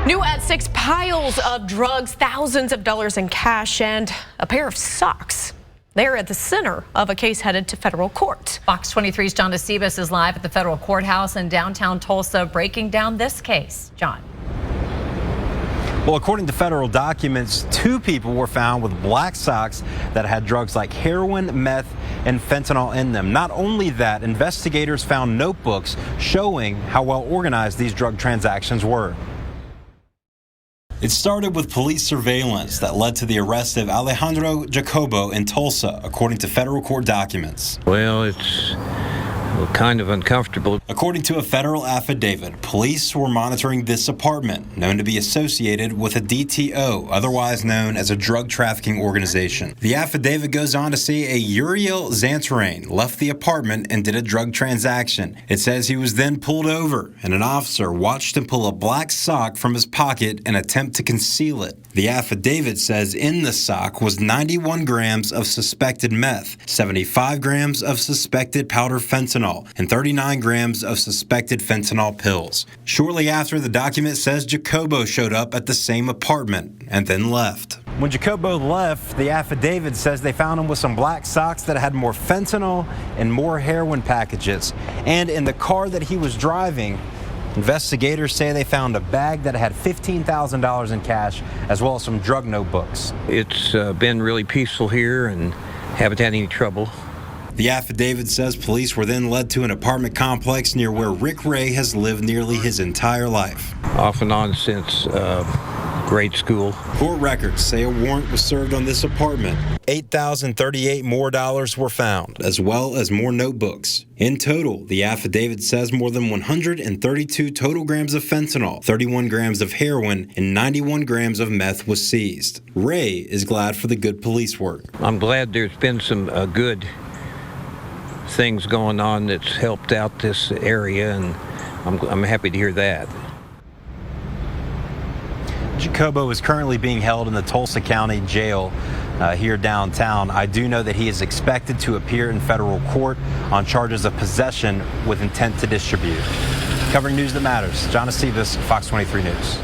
New at 6, piles of drugs, thousands of dollars in cash, and a pair of socks. They're at the center of a case headed to federal court. Fox 23's John DeCibas is live at the federal courthouse in downtown Tulsa, breaking down this case. John. Well, according to federal documents, 2 people were found with black socks that had drugs like heroin, meth, and fentanyl in them. Not only that, investigators found notebooks showing how well organized these drug transactions were. It started with police surveillance that led to the arrest of Alejandro Jacobo in Tulsa, according to federal court documents. Well, it's kind of uncomfortable. According to a federal affidavit, police were monitoring this apartment, known to be associated with a DTO, otherwise known as a drug trafficking organization. The affidavit goes on to say a Uriel Xantarain left the apartment and did a drug transaction. It says he was then pulled over, and an officer watched him pull a black sock from his pocket and attempt to conceal it. The affidavit says in the sock was 91 grams of suspected meth, 75 grams of suspected powder fentanyl, and 39 grams of suspected fentanyl pills. Shortly after, the document says Jacobo showed up at the same apartment and then left. When Jacobo left, the affidavit says they found him with some black socks that had more fentanyl and more heroin packages. And in the car that he was driving, investigators say they found a bag that had $15,000 in cash, as well as some drug notebooks. It's been really peaceful here and haven't had any trouble. The affidavit says police were then led to an apartment complex near where Rick Ray has lived nearly his entire life. Off and on since grade school. Court records say a warrant was served on this apartment. $8,038 more were found, as well as more notebooks. In total, the affidavit says more than 132 total grams of fentanyl, 31 grams of heroin, and 91 grams of meth was seized. Ray is glad for the good police work. I'm glad there's been some good things going on that's helped out this area, and I'm happy to hear that. Jacobo is currently being held in the Tulsa County Jail here downtown. I do know that he is expected to appear in federal court on charges of possession with intent to distribute. Covering news that matters, John DeCibas, Fox 23 News.